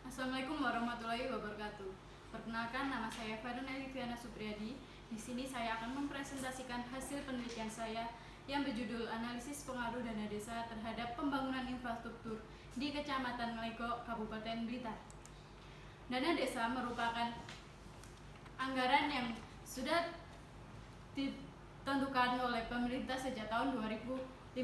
Assalamualaikum warahmatullahi wabarakatuh. Perkenalkan, nama saya Fadun Eliviana Supriyadi. Di sini saya akan mempresentasikan hasil penelitian saya yang berjudul Analisis Pengaruh Dana Desa terhadap Pembangunan Infrastruktur di Kecamatan Ngelego, Kabupaten Blitar. Dana desa merupakan anggaran yang sudah ditentukan oleh pemerintah sejak tahun 2015.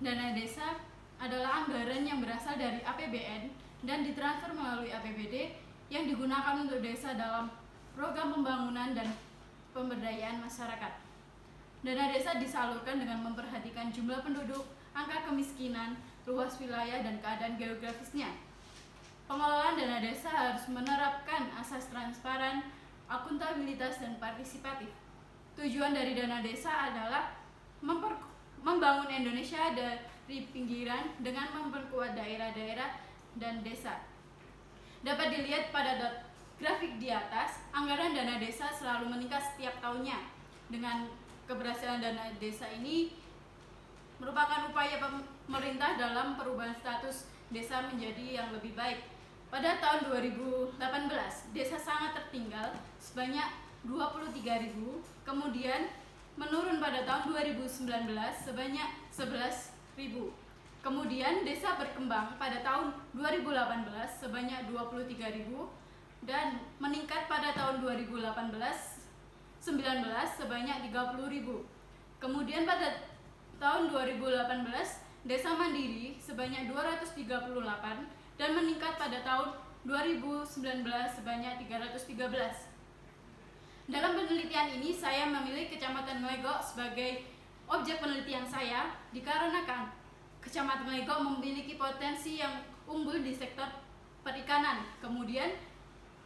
Dana desa adalah anggaran yang berasal dari APBN dan ditransfer melalui APBD yang digunakan untuk desa dalam program pembangunan dan pemberdayaan masyarakat. Dana desa disalurkan dengan memperhatikan jumlah penduduk, angka kemiskinan, luas wilayah, dan keadaan geografisnya. Pengelolaan dana desa harus menerapkan asas transparan, akuntabilitas, dan partisipatif. Tujuan dari dana desa adalah membangun Indonesia dari pinggiran dengan memperkuat daerah-daerah dan desa. Dapat dilihat pada grafik di atas, anggaran dana desa selalu meningkat setiap tahunnya. Dengan keberhasilan dana desa ini merupakan upaya pemerintah dalam perubahan status desa menjadi yang lebih baik. Pada tahun 2018, desa sangat tertinggal sebanyak 23.000, kemudian menurun pada tahun 2019 sebanyak 11.000. Kemudian desa berkembang pada tahun 2018 sebanyak 23.000 dan meningkat pada tahun 2018-19 sebanyak 30.000. Kemudian pada tahun 2018 desa mandiri sebanyak 238 dan meningkat pada tahun 2019 sebanyak 313. Dalam penelitian ini saya memilih Kecamatan Ngelego sebagai objek penelitian saya dikarenakan Kecamatan Ngelego memiliki potensi yang unggul di sektor perikanan. Kemudian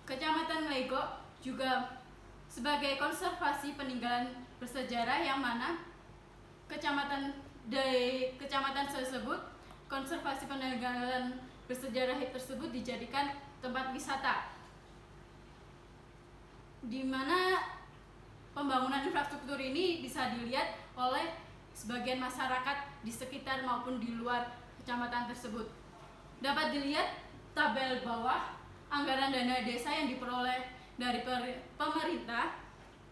Kecamatan Ngelego juga sebagai konservasi peninggalan bersejarah yang mana kecamatan tersebut konservasi peninggalan bersejarah tersebut dijadikan tempat wisata, di mana pembangunan infrastruktur ini bisa dilihat oleh sebagian masyarakat di sekitar maupun di luar kecamatan tersebut. Dapat dilihat tabel bawah anggaran dana desa yang diperoleh dari pemerintah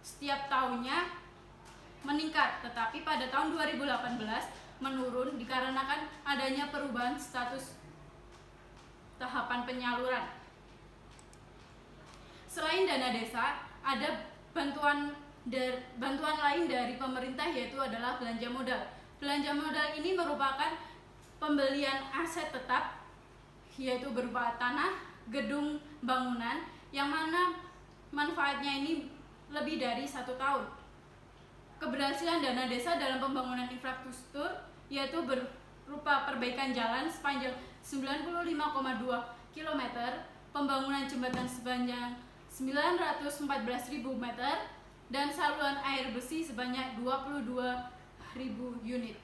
setiap tahunnya meningkat, tetapi pada tahun 2018 menurun dikarenakan adanya perubahan status tahapan penyaluran. Selain dana desa, ada bantuan lain dari pemerintah, yaitu adalah belanja modal. Belanja modal ini merupakan pembelian aset tetap, yaitu berupa tanah, gedung, bangunan, yang mana manfaatnya ini lebih dari 1 tahun. Keberhasilan dana desa dalam pembangunan infrastruktur yaitu berupa perbaikan jalan sepanjang 95,2 km, pembangunan jembatan sepanjang 914.000 meter, dan saluran air bersih sebanyak 22.000 unit.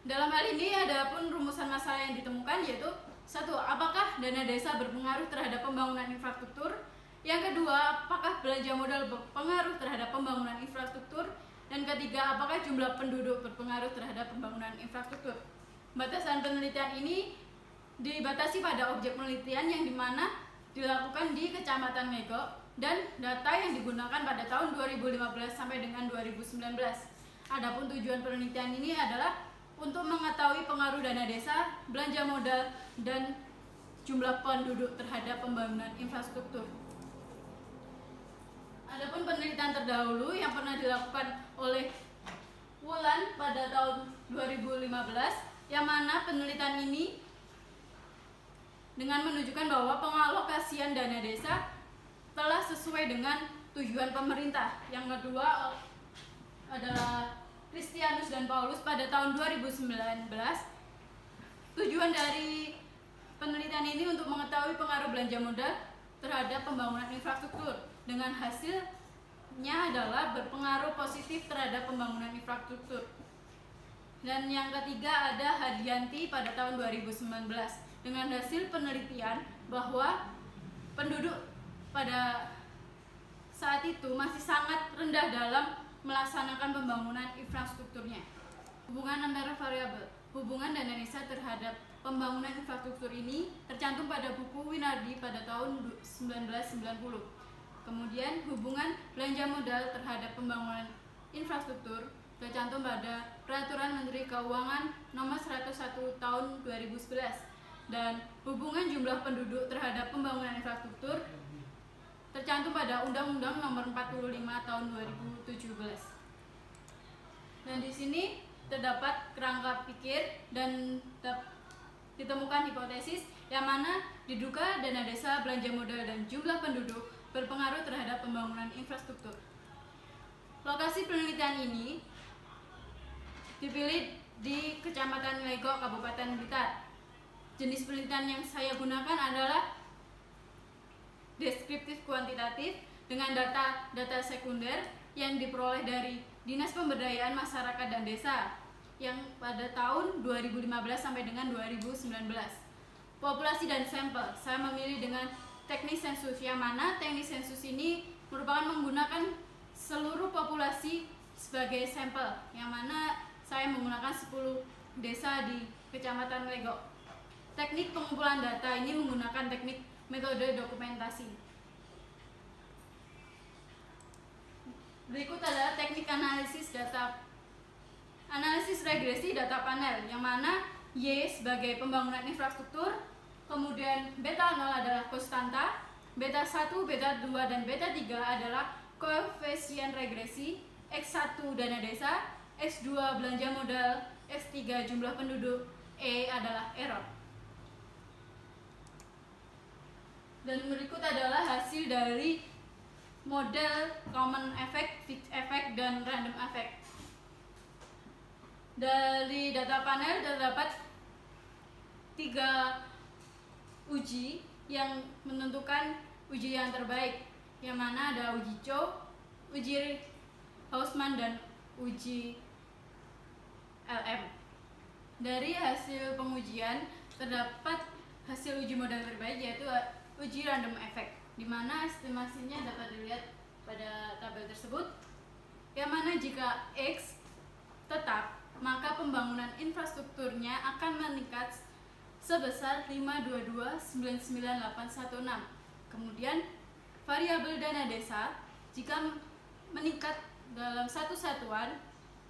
Dalam hal ini ada pun rumusan masalah yang ditemukan, yaitu 1. Apakah dana desa berpengaruh terhadap pembangunan infrastruktur? Yang kedua, apakah belanja modal berpengaruh terhadap pembangunan infrastruktur? Dan ketiga, apakah jumlah penduduk berpengaruh terhadap pembangunan infrastruktur? Batasan penelitian ini dibatasi pada objek penelitian yang dimana dilakukan di Kecamatan Ngelego dan data yang digunakan pada tahun 2015 sampai dengan 2019. Adapun tujuan penelitian ini adalah untuk mengetahui pengaruh dana desa, belanja modal, dan jumlah penduduk terhadap pembangunan infrastruktur. Adapun penelitian terdahulu yang pernah dilakukan oleh Wulan pada tahun 2015, yang mana penelitian ini dengan menunjukkan bahwa pengalokasian dana desa telah sesuai dengan tujuan pemerintah. Yang kedua adalah Christianus dan Paulus pada tahun 2019. Tujuan dari penelitian ini untuk mengetahui pengaruh belanja modal terhadap pembangunan infrastruktur, dengan hasilnya adalah berpengaruh positif terhadap pembangunan infrastruktur. Dan yang ketiga ada Hadianti pada tahun 2019 dengan hasil penelitian bahwa penduduk pada saat itu masih sangat rendah dalam melaksanakan pembangunan infrastrukturnya. Hubungan antara variabel hubungan dana desa terhadap pembangunan infrastruktur ini tercantum pada buku Winardi pada tahun 1990. Kemudian hubungan belanja modal terhadap pembangunan infrastruktur tercantum pada Peraturan Menteri Keuangan Nomor 101 Tahun 2011, dan hubungan jumlah penduduk terhadap pembangunan infrastruktur tercantum pada Undang-Undang Nomor 45 Tahun 2017. Dan di sini terdapat kerangka pikir dan ditemukan hipotesis yang mana diduga dana desa, belanja modal, dan jumlah penduduk berpengaruh terhadap pembangunan infrastruktur. Lokasi penelitian ini dipilih di Kecamatan Legok, Kabupaten Blitar. Jenis penelitian yang saya gunakan adalah deskriptif kuantitatif dengan data sekunder yang diperoleh dari Dinas Pemberdayaan Masyarakat dan Desa yang pada tahun 2015 sampai dengan 2019. Populasi dan sampel, saya memilih dengan teknik sensus, yang mana teknik sensus ini merupakan menggunakan seluruh populasi sebagai sampel, yang mana saya menggunakan 10 desa di Kecamatan Legok. Teknik pengumpulan data ini menggunakan teknik metode dokumentasi. Berikut adalah teknik analisis regresi data panel, yang mana Y sebagai pembangunan infrastruktur, kemudian beta 0 adalah konstanta, beta 1, beta 2, dan beta 3 adalah koefisien regresi, X1 dana desa, X2 belanja modal, X3 jumlah penduduk, E adalah error. Dan berikut adalah hasil dari model common effect, fixed effect, dan random effect. Dari data panel terdapat 3 uji yang menentukan uji yang terbaik, yang mana ada uji Chow, uji Hausman, dan uji LM. Dari hasil pengujian terdapat hasil uji modal terbaik, yaitu uji random effect, di mana estimasinya dapat dilihat pada tabel tersebut, yang mana jika X tetap, maka pembangunan infrastrukturnya akan meningkat sebesar 522,99816. Kemudian variabel dana desa jika meningkat dalam satu satuan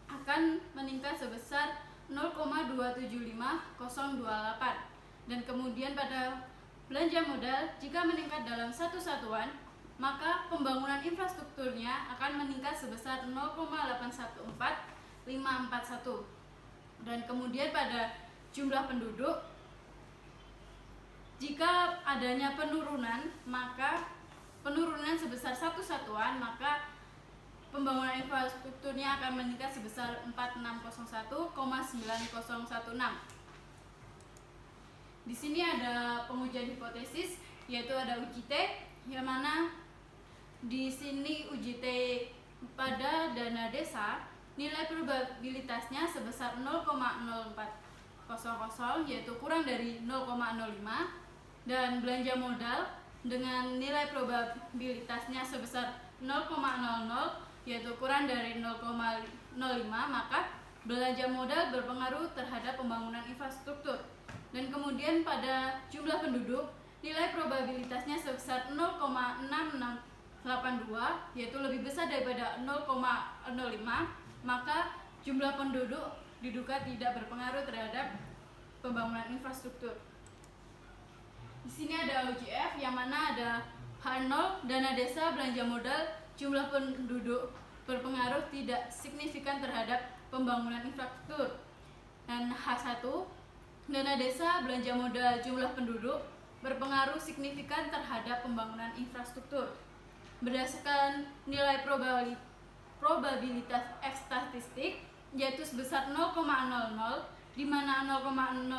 akan meningkat sebesar 0,275028. Dan kemudian pada belanja modal jika meningkat dalam satu satuan, maka pembangunan infrastrukturnya akan meningkat sebesar 0,814541. Dan kemudian pada jumlah penduduk, jika adanya penurunan, maka penurunan sebesar satu satuan, maka pembangunan infrastrukturnya akan meningkat sebesar 4601,9016. Di sini ada pengujian hipotesis, yaitu ada uji T, yang mana di sini uji T pada dana desa nilai probabilitasnya sebesar 0,0400, yaitu kurang dari 0,05, dan belanja modal dengan nilai probabilitasnya sebesar 0,00, yaitu kurang dari 0,05, maka belanja modal berpengaruh terhadap pembangunan infrastruktur. Dan kemudian pada jumlah penduduk, nilai probabilitasnya sebesar 0,6682, yaitu lebih besar daripada 0,05, maka jumlah penduduk diduga tidak berpengaruh terhadap pembangunan infrastruktur. Di sini ada uji F, yang mana ada H0 dana desa, belanja modal, jumlah penduduk berpengaruh tidak signifikan terhadap pembangunan infrastruktur. Dan H1 dana desa, belanja modal, jumlah penduduk berpengaruh signifikan terhadap pembangunan infrastruktur. Berdasarkan nilai probabilitas F statistik, yaitu sebesar 0,00, di mana 0,000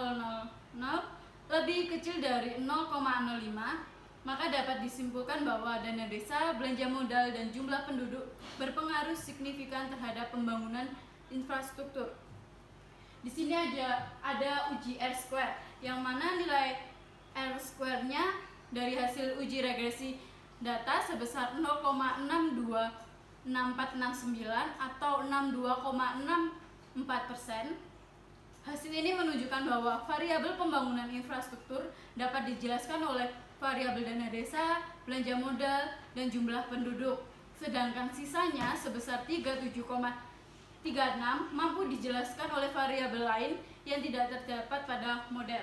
lebih kecil dari 0,05, maka dapat disimpulkan bahwa dana desa, belanja modal, dan jumlah penduduk berpengaruh signifikan terhadap pembangunan infrastruktur. Di sini ada uji R-square, yang mana nilai R-square-nya dari hasil uji regresi data sebesar 0,626469 atau 62,64%. Hasil ini menunjukkan bahwa variabel pembangunan infrastruktur dapat dijelaskan oleh variabel dana desa, belanja modal, dan jumlah penduduk. Sedangkan sisanya sebesar 37,36 mampu dijelaskan oleh variabel lain yang tidak terdapat pada model.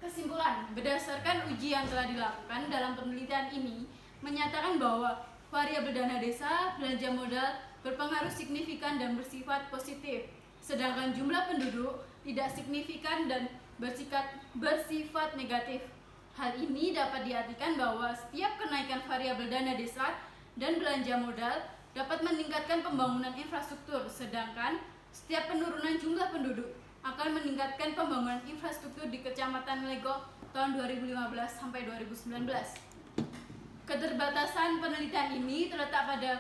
Kesimpulan, berdasarkan uji yang telah dilakukan dalam penelitian ini menyatakan bahwa variabel dana desa, belanja modal berpengaruh signifikan dan bersifat positif, sedangkan jumlah penduduk tidak signifikan dan bersifat negatif. Hal ini dapat diartikan bahwa setiap kenaikan variabel dana desa dan belanja modal dapat meningkatkan pembangunan infrastruktur, sedangkan setiap penurunan jumlah penduduk akan meningkatkan pembangunan infrastruktur di Kecamatan Lego tahun 2015 sampai 2019. Keterbatasan penelitian ini terletak pada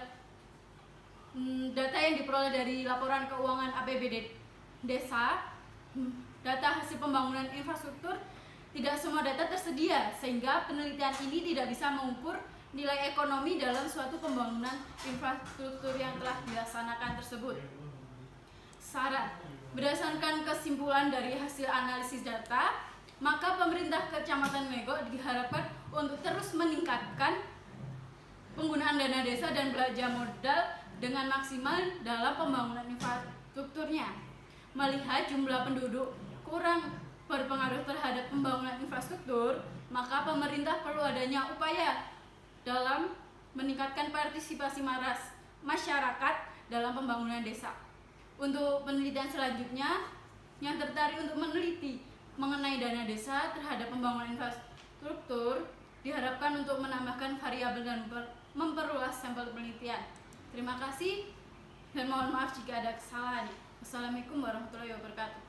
data yang diperoleh dari laporan keuangan APBD desa. Data hasil pembangunan infrastruktur tidak semua data tersedia, sehingga penelitian ini tidak bisa mengukur nilai ekonomi dalam suatu pembangunan infrastruktur yang telah dilaksanakan tersebut. Syarat: berdasarkan kesimpulan dari hasil analisis data, maka pemerintah Kecamatan Mego diharapkan untuk terus meningkatkan penggunaan dana desa dan belanja modal dengan maksimal dalam pembangunan infrastrukturnya. Melihat jumlah penduduk kurang berpengaruh terhadap pembangunan infrastruktur, maka pemerintah perlu adanya upaya dalam meningkatkan partisipasi masyarakat dalam pembangunan desa. Untuk penelitian selanjutnya yang tertarik untuk meneliti mengenai dana desa terhadap pembangunan infrastruktur diharapkan untuk menambahkan variabel dan memperluas sampel penelitian. Terima kasih dan mohon maaf jika ada kesalahan. Wassalamualaikum warahmatullahi wabarakatuh.